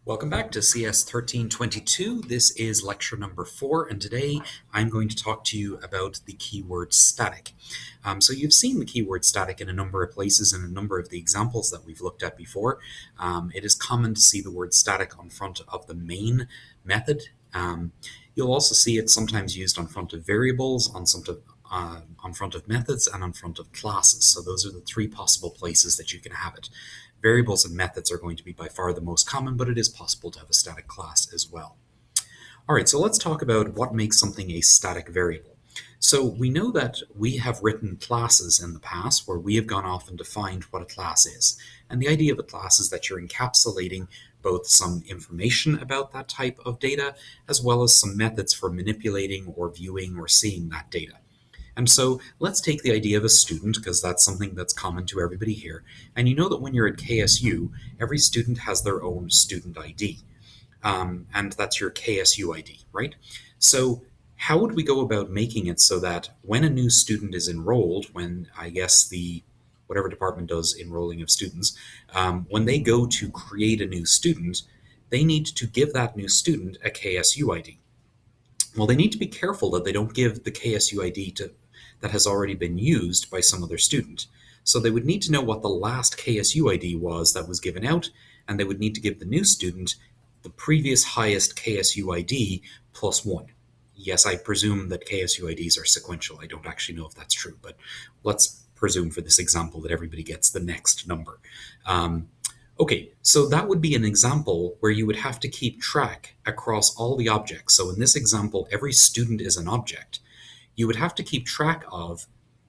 Welcome back to CS1322. This is lecture number 4, and today I'm going to talk to you about the keyword static. So you've seen the keyword static in a number of places in a number of the examples that we've looked at before. It is common to see the word static on front of the main method. You'll also see it sometimes used on front of variables, on front of methods, and on front of classes. So those are the three possible places that you can have it. Variables and methods are going to be by far the most common, but it is possible to have a static class as well. All right, so let's talk about what makes something a static variable. So we know that we have written classes in the past where we have gone off and defined what a class is. And the idea of a class is that you're encapsulating both some information about that type of data as well as some methods for manipulating or viewing or seeing that data. And so let's take the idea of a student, because that's something that's common to everybody here. And you know that when you're at KSU, every student has their own student ID. And that's your KSU ID, right? So how would we go about making it so that when a new student is enrolled, when I guess whatever department does enrolling of students, when they go to create a new student, they need to give that new student a KSU ID. Well, they need to be careful that they don't give the KSU ID that has already been used by some other student. So they would need to know what the last KSU ID was that was given out, and they would need to give the new student the previous highest KSU ID plus 1. Yes, I presume that KSU IDs are sequential. I don't actually know if that's true, but let's presume for this example that everybody gets the next number. Okay, so that would be an example where you would have to keep track across all the objects. So in this example, every student is an object. You would have to keep track of,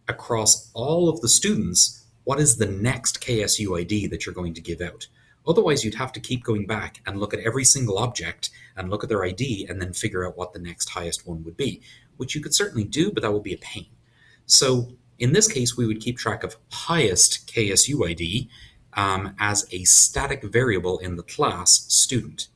across all of the students, what is the next KSU ID that you're going to give out. Otherwise, you'd have to keep going back and look at every single object and look at their ID and then figure out what the next highest one would be, which you could certainly do, but that would be a pain. So in this case, we would keep track of highest KSU ID as a static variable in the class student.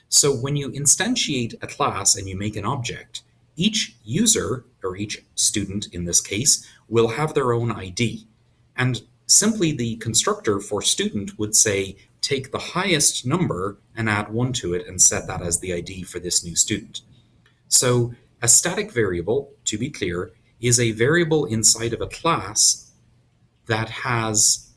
So when you instantiate a class and you make an object, each user, or each student in this case, will have their own ID. And simply the constructor for student would say, take the highest number and add 1 to it and set that as the ID for this new student. So a static variable, to be clear, is a variable inside of a class that has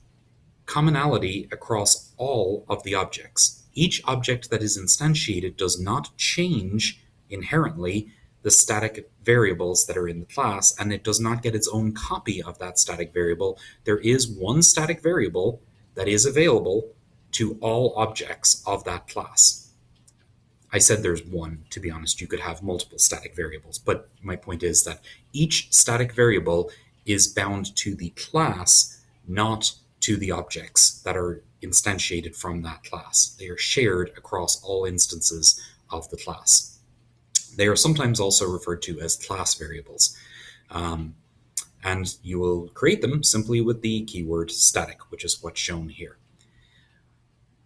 commonality across all of the objects. Each object that is instantiated does not change inherently the static variables that are in the class, and it does not get its own copy of that static variable. There is one static variable that is available to all objects of that class. I said there's one. To be honest, you could have multiple static variables, but my point is that each static variable is bound to the class, not to the objects that are instantiated from that class. They are shared across all instances of the class. They are sometimes also referred to as class variables. And you will create them simply with the keyword static, which is what's shown here.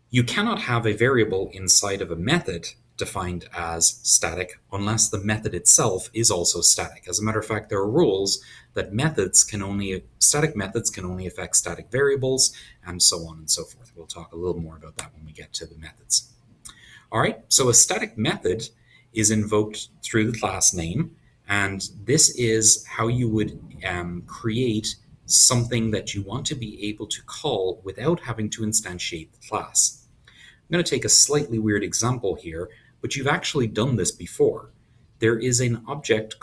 You cannot have a variable inside of a method defined as static unless the method itself is also static. As a matter of fact, there are rules that static methods can only affect static variables, and so on and so forth. We'll talk a little more about that when we get to the methods. All right, so a static method is invoked through the class name, and this is how you would create something that you want to be able to call without having to instantiate the class. I'm going to take a slightly weird example here, but you've actually done this before. There is an object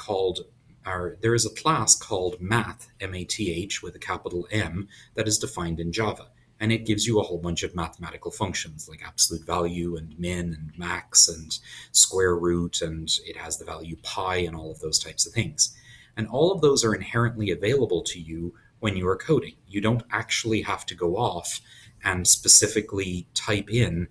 there is a class called math, M-A-T-H, with a capital M, that is defined in Java. And it gives you a whole bunch of mathematical functions like absolute value and min and max and square root, and it has the value pi and all of those types of things. And all of those are inherently available to you when you are coding. You don't actually have to go off and specifically type in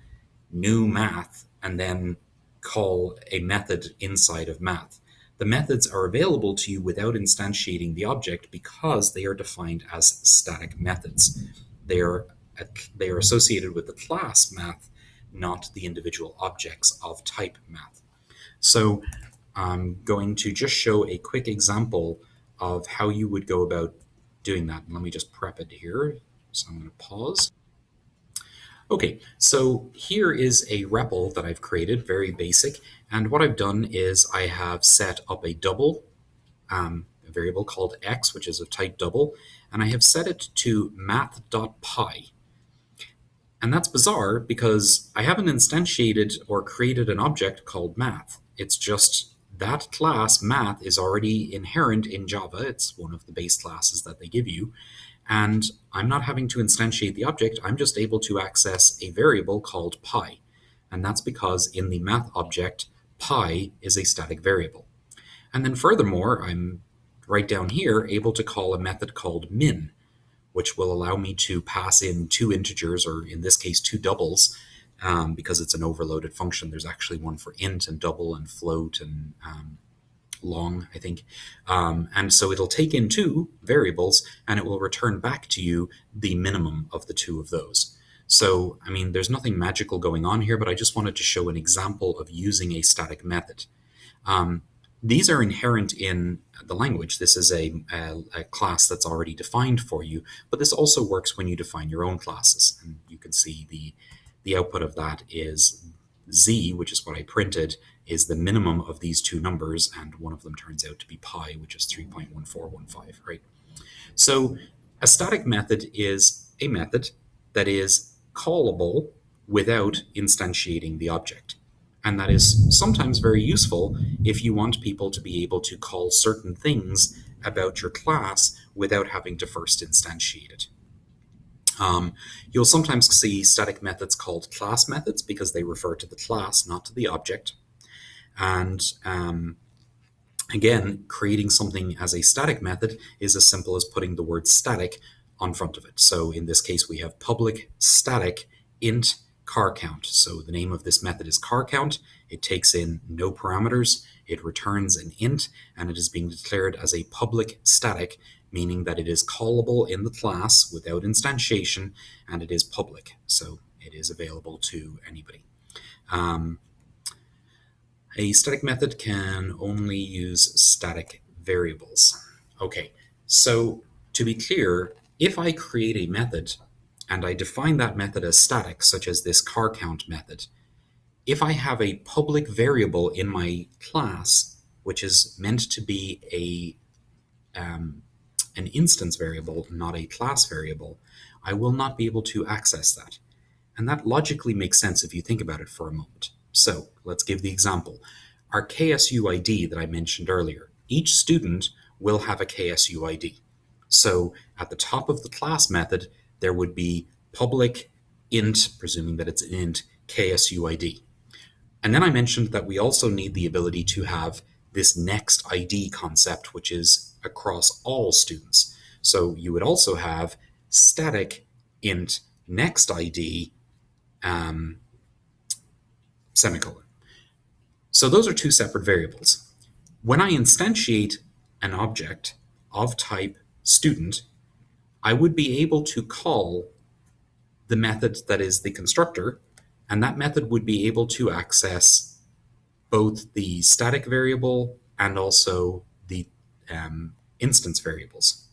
new math and then call a method inside of math. The methods are available to you without instantiating the object because they are defined as static methods. They are associated with the class math, not the individual objects of type math. So I'm going to just show a quick example of how you would go about doing that. Let me just prep it here. So I'm going to pause. Okay, so here is a REPL that I've created, very basic. And what I've done is I have set up a double, a variable called x, which is of type double, and I have set it to math.py. And that's bizarre because I haven't instantiated or created an object called math. It's just that class, math, is already inherent in Java. It's one of the base classes that they give you. And I'm not having to instantiate the object. I'm just able to access a variable called pi. And that's because in the math object, pi is a static variable. And then furthermore, I'm right down here able to call a method called min, which will allow me to pass in two integers, or in this case, two doubles, because it's an overloaded function. There's actually one for int and double and float and long, I think. And so it'll take in two variables and it will return back to you the minimum of the two of those. So, I mean, there's nothing magical going on here, but I just wanted to show an example of using a static method. These are inherent in the language. This is a class that's already defined for you, but this also works when you define your own classes. And you can see the output of that is z, which is what I printed, is the minimum of these two numbers, and one of them turns out to be pi, which is 3.1415, right? So a static method is a method that is callable without instantiating the object. And that is sometimes very useful if you want people to be able to call certain things about your class without having to first instantiate it. You'll sometimes see static methods called class methods because they refer to the class, not to the object. And again, creating something as a static method is as simple as putting the word static on front of it. So in this case, we have public static int car count. So the name of this method is car count. It takes in no parameters. It returns an int, and it is being declared as a public static, meaning that it is callable in the class without instantiation, and it is public. So it is available to anybody. A static method can only use static variables. Okay, so to be clear, if I create a method and I define that method as static, such as this car count method, if I have a public variable in my class, which is meant to be an instance variable, not a class variable, I will not be able to access that. And that logically makes sense if you think about it for a moment. So let's give the example. Our KSU ID that I mentioned earlier, each student will have a KSU ID. So at the top of the class method, there would be public int, presuming that it's an int, KSU ID. And then I mentioned that we also need the ability to have this next ID concept, which is across all students. So you would also have static int next ID semicolon. So those are two separate variables. When I instantiate an object of type student, I would be able to call the method that is the constructor, and that method would be able to access both the static variable and also the instance variables.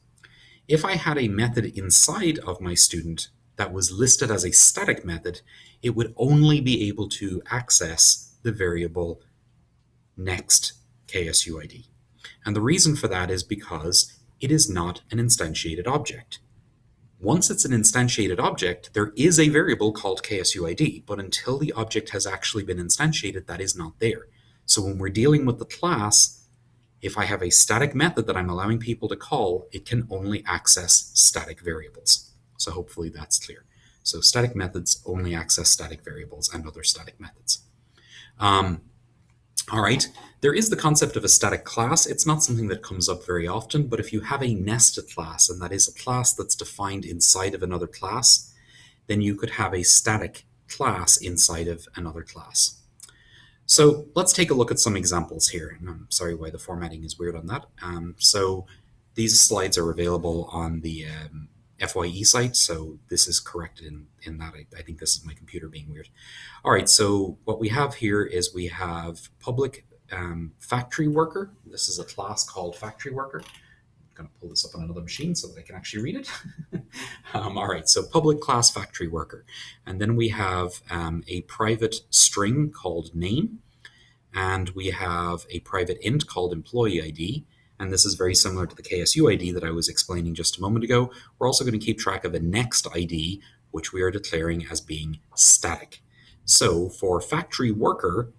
If I had a method inside of my student that was listed as a static method, it would only be able to access the variable next KSU ID. And the reason for that is because it is not an instantiated object. Once it's an instantiated object, there is a variable called KSU ID, but until the object has actually been instantiated, that is not there. So when we're dealing with the class, if I have a static method that I'm allowing people to call, it can only access static variables. So hopefully that's clear. So static methods only access static variables and other static methods. All right, there is the concept of a static class. It's not something that comes up very often, but if you have a nested class, and that is a class that's defined inside of another class, then you could have a static class inside of another class. So let's take a look at some examples here. And I'm sorry why the formatting is weird on that. So these slides are available on the FYE site, so this is corrected in that. I think this is my computer being weird. All right, so what we have here is we have public factory worker. This is a class called factory worker. going to pull this up on another machine so that I can actually read it. All right, so public class factory worker. And then we have a private string called name, and we have a private int called employee ID. And this is very similar to the KSU ID that I was explaining just a moment ago. We're also going to keep track of a next ID, which we are declaring as being static. So for factory worker,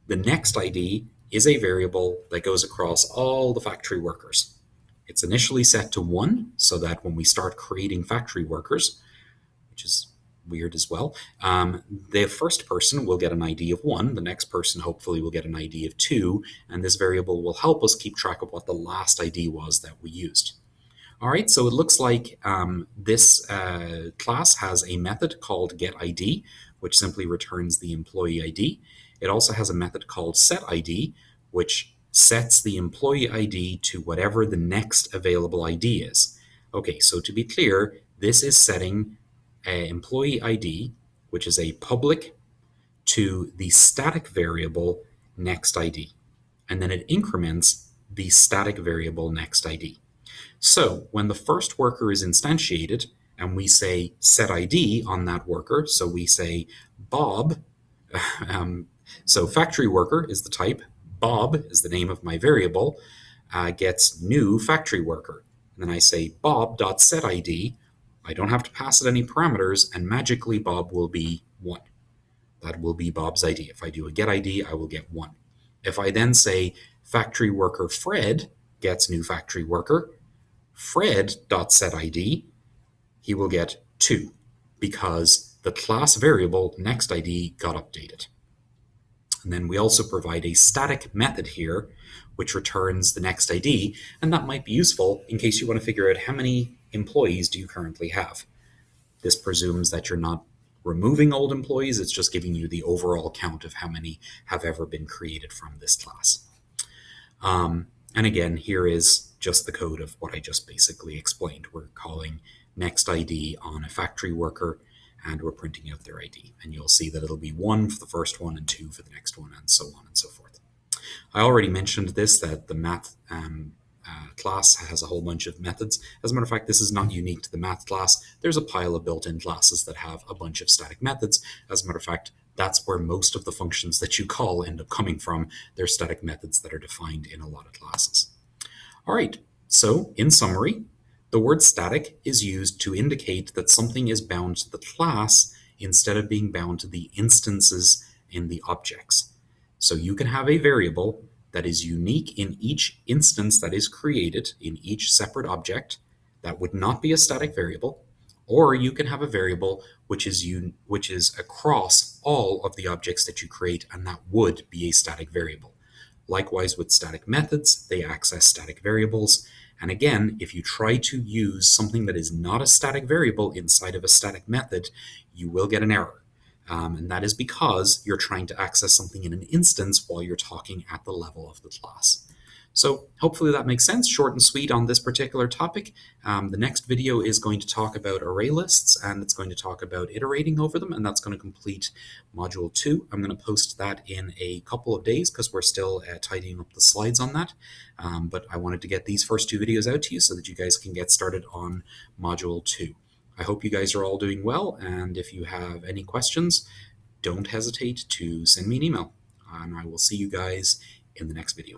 the next ID is a variable that goes across all the factory workers. It's initially set to 1, so that when we start creating factory workers, which is weird as well, the first person will get an ID of 1, the next person hopefully will get an ID of 2, and this variable will help us keep track of what the last ID was that we used. All right, so it looks like this class has a method called getID, which simply returns the employee ID. It also has a method called setID, which sets the employee ID to whatever the next available ID is. Okay, so to be clear, this is setting employee ID, which is a public, to the static variable next ID. And then it increments the static variable next ID. So when the first worker is instantiated and we say set ID on that worker, so we say Bob, so factory worker is the type, Bob is the name of my variable, gets new factory worker. And then I say bob.setID, I don't have to pass it any parameters, and magically Bob will be 1. That will be Bob's ID. If I do a get ID, I will get 1. If I then say factory worker Fred gets new factory worker, Fred.setID, he will get 2 because the class variable next ID got updated. And then we also provide a static method here, which returns the next ID, and that might be useful in case you want to figure out how many employees do you currently have. This presumes that you're not removing old employees, it's just giving you the overall count of how many have ever been created from this class. And again, here is just the code of what I just basically explained. We're calling next ID on a factory worker, and we're printing out their ID. And you'll see that it'll be 1 for the first one and 2 for the next one, and so on and so forth. I already mentioned this, that the math class has a whole bunch of methods. As a matter of fact, this is not unique to the math class. There's a pile of built-in classes that have a bunch of static methods. As a matter of fact, that's where most of the functions that you call end up coming from. They're static methods that are defined in a lot of classes. All right, so in summary, the word static is used to indicate that something is bound to the class instead of being bound to the instances in the objects. So you can have a variable that is unique in each instance that is created in each separate object. That would not be a static variable. Or you can have a variable which is across all of the objects that you create, and that would be a static variable. Likewise with static methods, they access static variables. And again, if you try to use something that is not a static variable inside of a static method, you will get an error. And that is because you're trying to access something in an instance while you're talking at the level of the class. So hopefully that makes sense, short and sweet on this particular topic. The next video is going to talk about array lists, and it's going to talk about iterating over them, and that's going to complete Module 2. I'm going to post that in a couple of days because we're still tidying up the slides on that. But I wanted to get these first 2 videos out to you so that you guys can get started on Module 2. I hope you guys are all doing well, and if you have any questions, don't hesitate to send me an email, and I will see you guys in the next video.